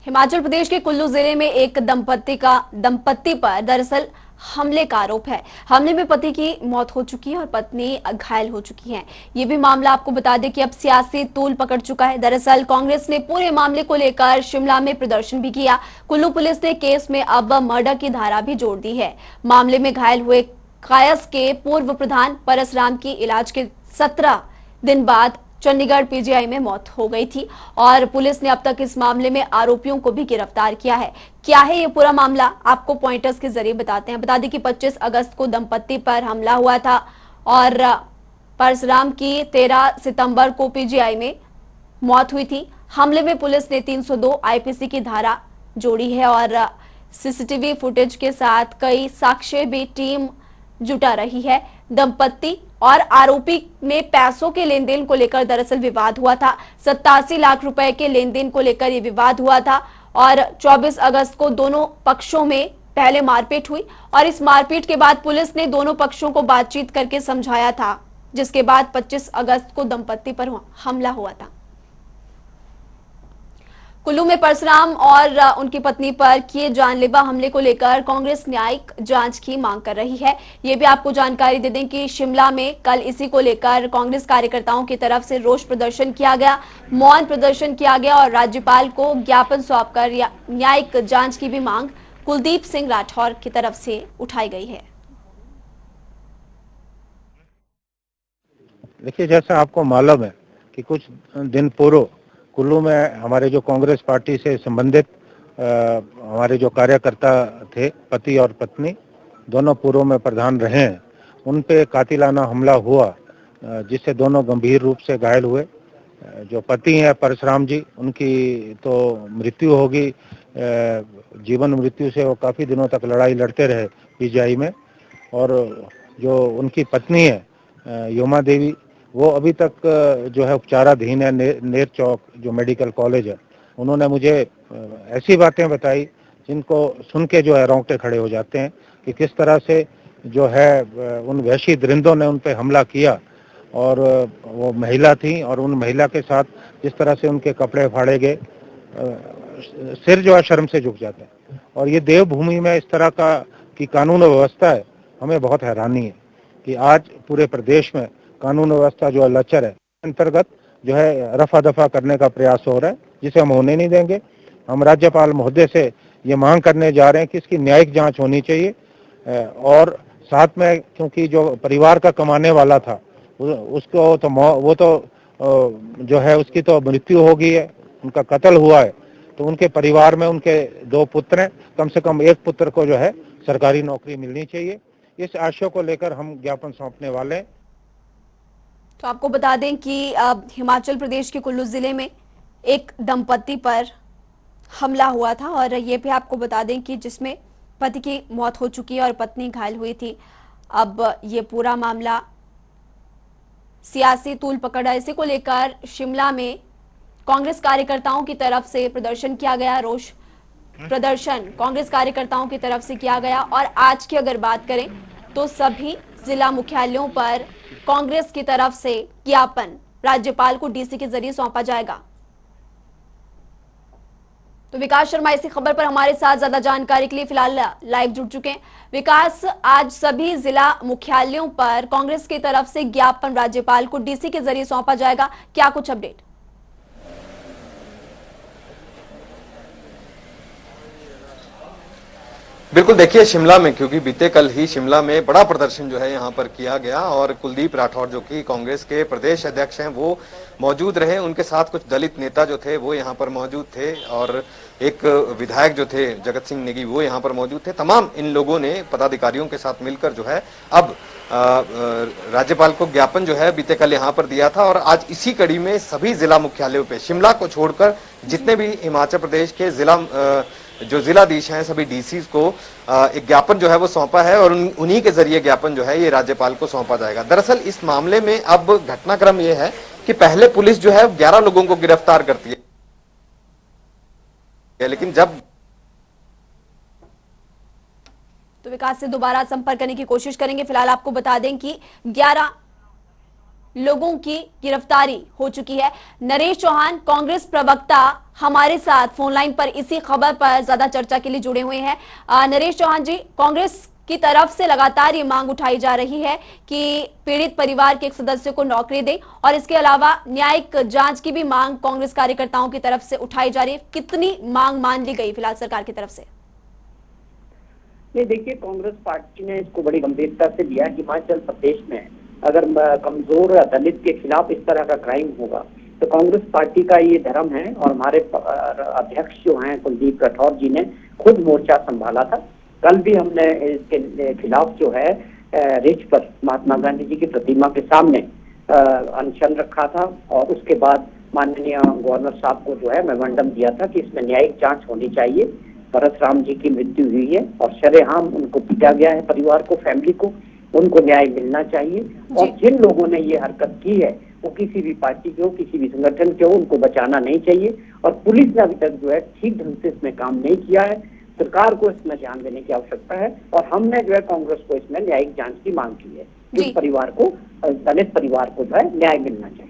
हिमाचल प्रदेश के कुल्लू जिले में एक दंपत्ति पर दरअसल हमले का आरोप है। हमले में पति की मौत हो चुकी है और पत्नी घायल हो चुकी है। ये भी मामला आपको बता दें कि अब सियासी तूल पकड़ चुका है। दरअसल कांग्रेस ने पूरे मामले को लेकर शिमला में प्रदर्शन भी किया। कुल्लू पुलिस ने केस में अब मर्डर की धारा भी जोड़ दी है। मामले में घायल हुए कायस के पूर्व प्रधान परसराम की इलाज के 17 दिन बाद चंडीगढ़ पीजीआई में मौत हो गई थी और पुलिस ने अब तक इस मामले में आरोपियों को भी गिरफ्तार किया है। क्या है ये पूरा मामला, आपको पॉइंटर्स के जरिए बताते हैं। बता दें कि 25 अगस्त को दंपत्ति पर हमला हुआ था और परसराम की 13 सितंबर को पीजीआई में मौत हुई थी। हमले में पुलिस ने 302 आईपीसी की धारा जोड़ी है और सीसीटीवी फुटेज के साथ कई साक्ष्य भी टीम जुटा रही है। दंपत्ति और आरोपी में पैसों के लेन देन को लेकर दरअसल विवाद हुआ था। 87 लाख रुपए के लेन देन को लेकर यह विवाद हुआ था और 24 अगस्त को दोनों पक्षों में पहले मारपीट हुई और इस मारपीट के बाद पुलिस ने दोनों पक्षों को बातचीत करके समझाया था, जिसके बाद 25 अगस्त को दंपत्ति पर हमला हुआ था। कुल्लू में परसराम और उनकी पत्नी पर किए जानलेवा हमले को लेकर कांग्रेस न्यायिक जांच की मांग कर रही है। ये भी आपको जानकारी दे दें कि शिमला में कल इसी को लेकर कांग्रेस कार्यकर्ताओं की तरफ से रोष प्रदर्शन किया गया, मौन प्रदर्शन किया गया और राज्यपाल को ज्ञापन सौंपकर न्यायिक जांच की भी मांग कुलदीप सिंह राठौर की तरफ से उठाई गई है। देखिए, जैसा आपको मालूम है कि कुछ दिन पूर्व कुल्लू में हमारे जो कांग्रेस पार्टी से संबंधित हमारे जो कार्यकर्ता थे, पति और पत्नी दोनों पूर्व में प्रधान रहे हैं, उन पे कातिलाना हमला हुआ, जिससे दोनों गंभीर रूप से घायल हुए। जो पति हैं परसराम जी, उनकी तो मृत्यु होगी, जीवन मृत्यु से वो काफ़ी दिनों तक लड़ाई लड़ते रहे पीजीआई में। और जो उनकी पत्नी है योमा देवी, वो अभी तक जो है उपचाराधीन है नेर चौक जो मेडिकल कॉलेज है। उन्होंने मुझे ऐसी बातें बताई जिनको सुन के जो है रोंगटे खड़े हो जाते हैं कि किस तरह से जो है उन वहशी दरिंदों ने उन पे हमला किया और वो महिला थी और उन महिला के साथ जिस तरह से उनके कपड़े फाड़े गए, सिर जो है शर्म से झुक जाता है। और ये देवभूमि में इस तरह का की कानून व्यवस्था है, हमें बहुत हैरानी है कि आज पूरे प्रदेश में कानून व्यवस्था जो है लचर है। अंतर्गत जो है रफा दफा करने का प्रयास हो रहा है, जिसे हम होने नहीं देंगे। हम राज्यपाल महोदय से ये मांग करने जा रहे हैं कि इसकी न्यायिक जांच होनी चाहिए और साथ में, क्योंकि जो परिवार का कमाने वाला था उसको तो वो तो जो है उसकी तो मृत्यु हो गई है, उनका कत्ल हुआ है, तो उनके परिवार में उनके 2 पुत्र हैं, कम से कम एक पुत्र को जो है सरकारी नौकरी मिलनी चाहिए। इस आशय को लेकर हम ज्ञापन सौंपने वाले हैं। तो आपको बता दें कि हिमाचल प्रदेश के कुल्लू जिले में एक दंपत्ति पर हमला हुआ था और ये भी आपको बता दें कि जिसमें पति की मौत हो चुकी है और पत्नी घायल हुई थी। अब ये पूरा मामला सियासी तूल पकड़ा है। इसी को लेकर शिमला में कांग्रेस कार्यकर्ताओं की तरफ से प्रदर्शन किया गया, रोष प्रदर्शन कांग्रेस कार्यकर्ताओं की तरफ से किया गया। और आज की अगर बात करें तो सभी जिला मुख्यालयों पर कांग्रेस की तरफ से ज्ञापन राज्यपाल को डीसी के जरिए सौंपा जाएगा। तो विकास शर्मा इसी खबर पर हमारे साथ ज्यादा जानकारी के लिए फिलहाल लाइव जुड़ चुके हैं। विकास, आज सभी जिला मुख्यालयों पर कांग्रेस की तरफ से ज्ञापन राज्यपाल को डीसी के जरिए सौंपा जाएगा, क्या कुछ अपडेट? बिल्कुल, देखिए शिमला में, क्योंकि बीते कल ही शिमला में बड़ा प्रदर्शन जो है यहाँ पर किया गया और कुलदीप राठौर जो कि कांग्रेस के प्रदेश अध्यक्ष हैं वो मौजूद रहे। उनके साथ कुछ दलित नेता जो थे वो यहाँ पर मौजूद थे और एक विधायक जो थे जगत सिंह नेगी वो यहाँ पर मौजूद थे। तमाम इन लोगों ने पदाधिकारियों के साथ मिलकर जो है अब राज्यपाल को ज्ञापन जो है बीते कल यहाँ पर दिया था और आज इसी कड़ी में सभी जिला मुख्यालयों पे, शिमला को छोड़कर जितने भी हिमाचल प्रदेश के जो जिलाधीश हैं सभी डीसी को एक ज्ञापन जो है वो सौंपा है और उन्हीं के जरिए ज्ञापन जो है ये राज्यपाल को सौंपा जाएगा। दरअसल इस मामले में अब घटनाक्रम ये है कि पहले पुलिस जो है 11 लोगों को गिरफ्तार करती है, लेकिन जब तो विकास से दोबारा संपर्क करने की कोशिश करेंगे। फिलहाल आपको बता दें कि 11 लोगों की गिरफ्तारी हो चुकी है। नरेश चौहान कांग्रेस प्रवक्ता हमारे साथ फोन लाइन पर इसी खबर पर ज्यादा चर्चा के लिए जुड़े हुए हैं। नरेश चौहान जी, कांग्रेस की तरफ से लगातार ये मांग उठाई जा रही है कि पीड़ित परिवार के एक सदस्य को नौकरी दे और इसके अलावा न्यायिक जांच की भी मांग कांग्रेस कार्यकर्ताओं की तरफ से उठाई जा रही है। कितनी मांग मान ली गई फिलहाल सरकार की तरफ से? नहीं, देखिए, कांग्रेस पार्टी ने इसको बड़ी गंभीरता से लिया। हिमाचल प्रदेश में अगर कमजोर दलित के खिलाफ इस तरह का क्राइम होगा तो कांग्रेस पार्टी का ये धर्म है। और हमारे अध्यक्ष जो हैं कुलदीप राठौर जी ने खुद मोर्चा संभाला था। कल भी हमने इसके खिलाफ जो है रिच पर महात्मा गांधी जी की प्रतिमा के सामने अनशन रखा था और उसके बाद माननीय गवर्नर साहब को जो है मेमोरेंडम दिया था कि इसमें न्यायिक जांच होनी चाहिए। परशुराम जी की मृत्यु हुई है और शरेआम उनको पीटा गया है, परिवार को, फैमिली को, उनको न्याय मिलना चाहिए। और जिन लोगों ने ये हरकत की है वो किसी भी पार्टी के हो, किसी भी संगठन के हो, उनको बचाना नहीं चाहिए। और पुलिस ने अभी तक जो है ठीक ढंग से इसमें काम नहीं किया है। सरकार को इसमें ध्यान देने की आवश्यकता है और हमने जो है कांग्रेस को इसमें न्यायिक जांच की मांग की है। इस परिवार को, दलित परिवार को जो है न्याय मिलना चाहिए।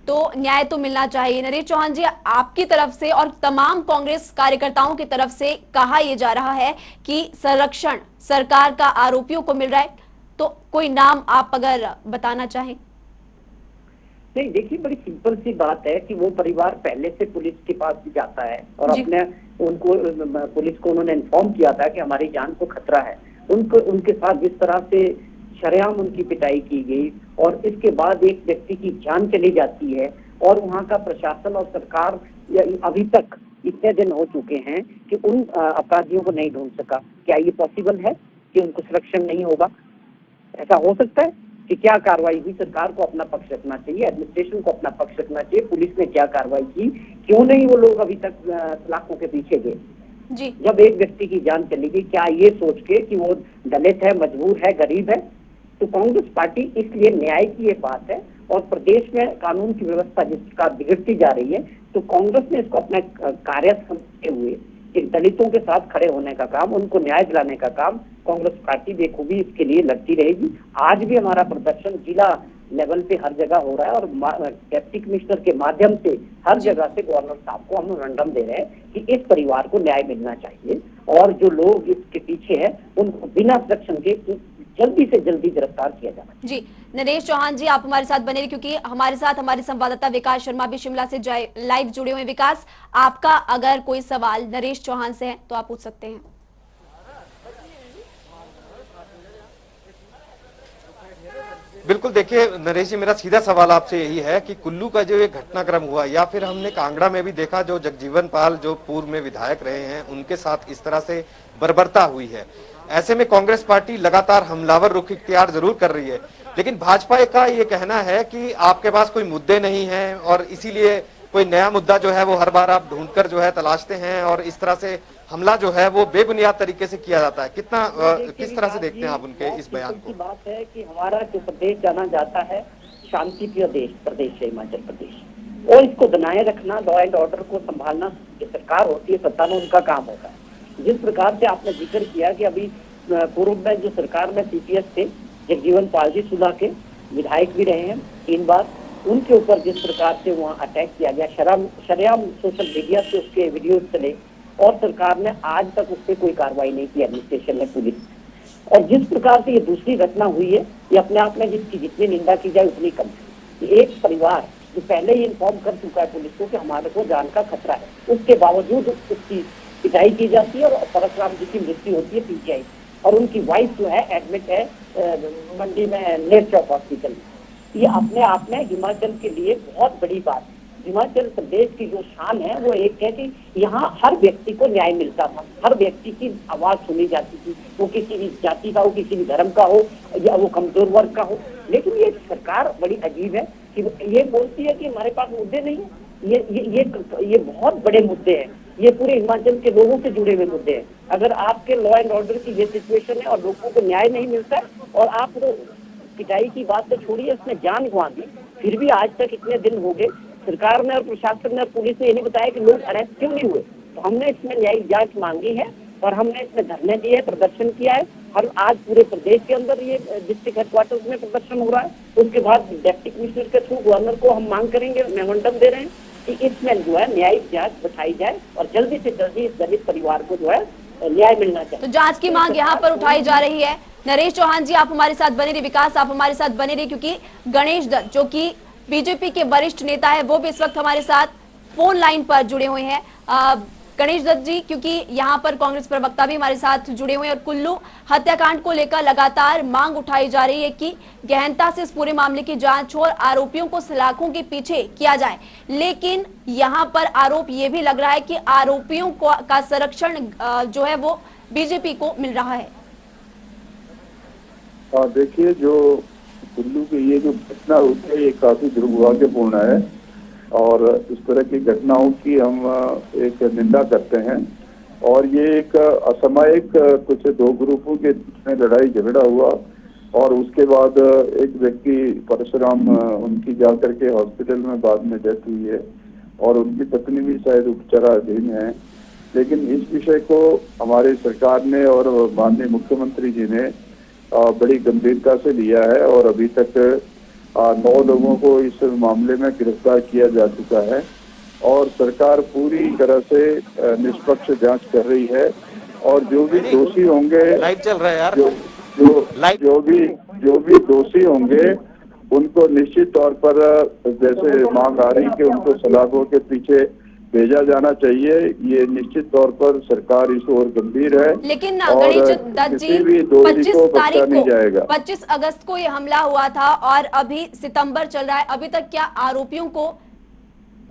तो न्याय तो मिलना चाहिए। नरेश चौहान जी, आपकी तरफ से और तमाम कांग्रेस कार्यकर्ताओं की तरफ से कहा यह जा रहा है कि संरक्षण सरकार का आरोपियों को मिल रहा है, तो कोई नाम आप अगर बताना चाहें? नहीं, देखिए, बड़ी सिंपल सी बात है कि वो परिवार पहले से पुलिस के पास भी जाता है और अपने उनको पुलिस को उन्होंने इन्फॉर्म किया था कि हमारी जान को खतरा है। उनके साथ जिस तरह से शरेआम उनकी पिटाई की गई और इसके बाद एक व्यक्ति की जान चली जाती है और वहाँ का प्रशासन और सरकार अभी तक इतने दिन हो चुके हैं कि उन अपराधियों को नहीं ढूंढ सका। क्या ये पॉसिबल है कि उनको संरक्षण नहीं होगा? ऐसा हो सकता है कि क्या कार्रवाई हुई? सरकार को अपना पक्ष रखना चाहिए, एडमिनिस्ट्रेशन को अपना पक्ष रखना चाहिए। पुलिस ने क्या कार्रवाई की, क्यों नहीं वो लोग अभी तक सलाखों के पीछे गए? जब एक व्यक्ति की जान चली गई, क्या ये सोच के कि वो दलित है, मजबूर है, गरीब है? तो कांग्रेस पार्टी इसलिए न्याय की ये बात है और प्रदेश में कानून की व्यवस्था जिस प्रकार बिगड़ती जा रही है तो कांग्रेस ने इसको अपना कार्य समझते हुए कि दलितों के साथ खड़े होने का काम, उनको न्याय दिलाने का काम कांग्रेस पार्टी बेखूबी इसके लिए लगती रहेगी। आज भी हमारा प्रदर्शन जिला लेवल पे हर जगह हो रहा है और डिप्टी कमिश्नर के माध्यम से हर जगह से गवर्नर साहब को हम मेमोरेंडम दे रहे हैं कि इस परिवार को न्याय मिलना चाहिए और जो लोग इसके पीछे हैं उनको बिना संरक्षण के जल्दी से जल्दी गिरफ्तार किया जाना। जी, नरेश चौहान जी, आप हमारे साथ बने रहिए क्योंकि हमारे साथ हमारे संवाददाता विकास शर्मा भी शिमला से लाइव जुड़े हुए हैं। विकास, आपका अगर कोई सवाल नरेश चौहान से है तो आप पूछ सकते हैं। बिल्कुल, देखिए नरेश जी, मेरा सीधा सवाल आपसे यही है कि कुल्लू का जो ये घटनाक्रम हुआ या फिर हमने कांगड़ा में भी देखा जो जगजीवन पाल जो पूर्व में विधायक रहे हैं उनके साथ इस तरह से बर्बरता हुई है, ऐसे में कांग्रेस पार्टी लगातार हमलावर रुख इख्तियार जरूर कर रही है, लेकिन भाजपा का ये कहना है कि आपके पास कोई मुद्दे नहीं हैं और इसीलिए कोई नया मुद्दा जो है वो हर बार आप ढूंढकर जो है तलाशते हैं और इस तरह से हमला जो है वो बेबुनियाद तरीके से किया जाता है। किस तरह से देखते हैं आप उनके इस बयान को? बात है कि हमारा जो प्रदेश जाना जाता है शांति प्रिय प्रदेश है हिमाचल प्रदेश, और इसको बनाए रखना, लॉ एंड ऑर्डर को संभालना जो सरकार होती है, सत्ता में उनका काम होता है। जिस प्रकार से आपने जिक्र किया कि अभी पूर्व में जो सरकार में सीपीएस थे जगजीवन पाल जी, सुधा के विधायक भी रहे हैं 3 बार, उनके ऊपर जिस प्रकार से वहाँ अटैक किया गया, शरेआम सोशल मीडिया से उसके वीडियो चले और सरकार ने आज तक उस पर कोई कार्रवाई नहीं की, एडमिनिस्ट्रेशन ने, पुलिस। और जिस प्रकार से ये दूसरी घटना हुई है, ये अपने आप में जिसकी जितनी निंदा की जाए उतनी कम है। एक परिवार जो पहले ही इन्फॉर्म कर चुका है पुलिस को कि हमारे को जान का खतरा है, उसके बावजूद उसकी पिटाई की जाती है और परशुराम जी की मृत्यु होती है पीजीआई, और उनकी वाइफ जो है एडमिट है मंडी में नेट चौक हॉस्पिटल में। ये अपने आप में हिमाचल के लिए बहुत बड़ी बात है। हिमाचल प्रदेश की जो शान है वो एक है कि यहाँ हर व्यक्ति को न्याय मिलता था, हर व्यक्ति की आवाज सुनी जाती थी, वो किसी भी जाति का हो, किसी भी धर्म का हो या वो कमजोर वर्ग का हो। लेकिन ये सरकार बड़ी अजीब है कि ये बोलती है कि हमारे पास मुद्दे नहीं है। ये बहुत बड़े मुद्दे हैं, ये पूरे हिमाचल के लोगों से जुड़े हुए मुद्दे हैं। अगर आपके लॉ एंड ऑर्डर की ये सिचुएशन है और लोगों को न्याय नहीं मिलता है और आप तो पिटाई की बात तो छोड़िए, उसने जान गंवा दी, फिर भी आज तक इतने दिन हो गए सरकार ने और प्रशासन ने और पुलिस ने ये नहीं बताया कि लोग अरेस्ट क्यों नहीं हुए। तो हमने इसमें न्यायिक जांच मांगी है और हमने इसमें धरने दिए, प्रदर्शन किया है। हर आज पूरे प्रदेश के अंदर ये डिस्ट्रिक्ट हेडक्वार्टर्स में प्रदर्शन हो रहा है। उसके बाद डिप्टी कमिश्नर के थ्रू गवर्नर को हम मांग करेंगे, मेमोरेंडम दे रहे हैं कि इसमें जो है न्यायिक जांच बैठाई जाए और जल्दी से जल्दी इस दलित परिवार को जो है न्याय मिलना चाहिए। तो जांच की मांग यहाँ पर उठाई जा रही है। नरेश चौहान जी, आप हमारे साथ बने रहिए, विकास आप हमारे साथ बने रहिए, क्योंकि गणेश दत्त जो कि बीजेपी के वरिष्ठ नेता है वो भी इस वक्त हमारे साथ फोन लाइन पर जुड़े हुए हैं। गणेश दत्त जी, क्योंकि यहाँ पर कांग्रेस प्रवक्ता भी हमारे साथ जुड़े हुए हैं और कुल्लू हत्याकांड को लेकर लगातार मांग उठाई जा रही है कि गहनता से इस पूरे मामले की जांच हो और आरोपियों को सलाखों के पीछे किया जाए। लेकिन यहाँ पर आरोप ये भी लग रहा है कि आरोपियों का संरक्षण जो है वो बीजेपी को मिल रहा है। देखिए, जो कुल्लू की ये जो घटना हुई है ये काफी दुर्भाग्यपूर्ण है और इस तरह की घटनाओं की हम एक निंदा करते हैं। और ये एक असामयिक कुछ दो ग्रुपों के में लड़ाई झगड़ा हुआ और उसके बाद एक व्यक्ति परशुराम उनकी जाकर के हॉस्पिटल में बाद में डेथ हुई है और उनकी पत्नी भी शायद उपचाराधीन है। लेकिन इस विषय को हमारी सरकार ने और माननीय मुख्यमंत्री जी ने बड़ी गंभीरता से लिया है और अभी तक 9 लोगों को इस मामले में गिरफ्तार किया जा चुका है और सरकार पूरी तरह से निष्पक्ष जांच कर रही है और जो भी दोषी होंगे, लाइव चल रहा है यार, जो भी दोषी होंगे उनको निश्चित तौर पर जैसे मांग आ रही कि उनको सलाखों के पीछे भेजा जाना चाहिए, ये निश्चित तौर पर सरकार इस ओर गंभीर है। लेकिन गणेश दत्त जी, 25 अगस्त को ये हमला हुआ था और अभी सितंबर चल रहा है, अभी तक क्या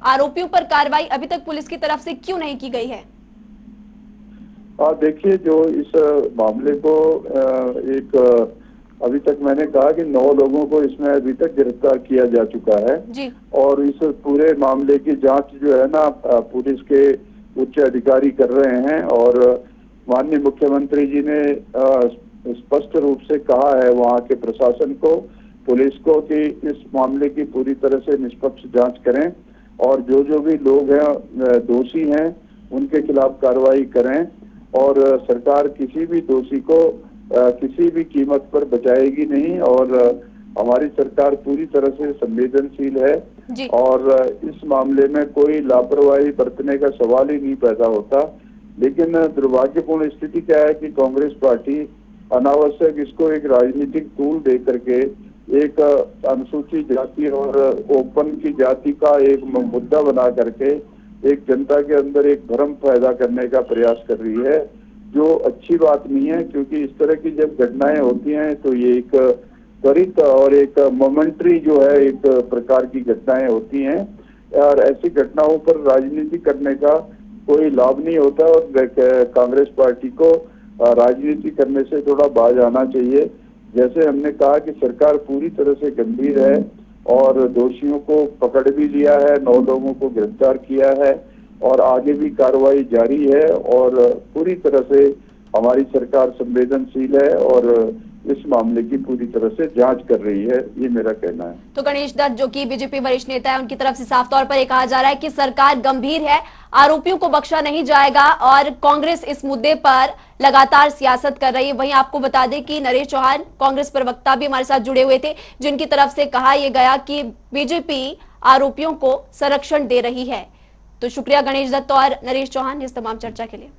आरोपियों पर कार्रवाई अभी तक पुलिस की तरफ से क्यों नहीं की गई है? देखिए, जो इस मामले को एक अभी तक मैंने कहा कि 9 लोगों को इसमें अभी तक गिरफ्तार किया जा चुका है जी। और इस पूरे मामले की जांच जो है ना पुलिस के उच्च अधिकारी कर रहे हैं और माननीय मुख्यमंत्री जी ने स्पष्ट रूप से कहा है वहां के प्रशासन को, पुलिस को कि इस मामले की पूरी तरह से निष्पक्ष जांच करें और जो भी लोग हैं दोषी हैं उनके खिलाफ कार्रवाई करें और सरकार किसी भी दोषी को किसी भी कीमत पर बचाएगी नहीं और हमारी सरकार पूरी तरह से संवेदनशील है और इस मामले में कोई लापरवाही बरतने का सवाल ही नहीं पैदा होता। लेकिन दुर्भाग्यपूर्ण स्थिति क्या है कि कांग्रेस पार्टी अनावश्यक इसको एक राजनीतिक टूल दे करके एक अनुसूचित जाति और ओपन की जाति का एक मुद्दा बना करके एक जनता के अंदर एक भ्रम पैदा करने का प्रयास कर रही है, जो अच्छी बात नहीं है। क्योंकि इस तरह की जब घटनाएं होती हैं तो ये एक त्वरित और एक मोमेंट्री जो है एक प्रकार की घटनाएं होती हैं और ऐसी घटनाओं पर राजनीति करने का कोई लाभ नहीं होता और कांग्रेस पार्टी को राजनीति करने से थोड़ा बाज आना चाहिए। जैसे हमने कहा कि सरकार पूरी तरह से गंभीर है और दोषियों को पकड़ भी लिया है, 9 लोगों को गिरफ्तार किया है और आगे भी कार्रवाई जारी है और पूरी तरह से हमारी सरकार संवेदनशील है और इस मामले की पूरी तरह से जांच कर रही है, ये मेरा कहना है। तो गणेश दत्त जो कि बीजेपी वरिष्ठ नेता है, उनकी तरफ से साफ तौर पर ये कहा जा रहा है कि सरकार गंभीर है, आरोपियों को बख्शा नहीं जाएगा और कांग्रेस इस मुद्दे पर लगातार सियासत कर रही है। वहीं आपको बता दें कि नरेश चौहान कांग्रेस प्रवक्ता भी हमारे साथ जुड़े हुए थे, जिनकी तरफ से कहा यह गया कि बीजेपी आरोपियों को संरक्षण दे रही है। तो शुक्रिया गणेश दत्त और नरेश चौहान इस तमाम चर्चा के लिए।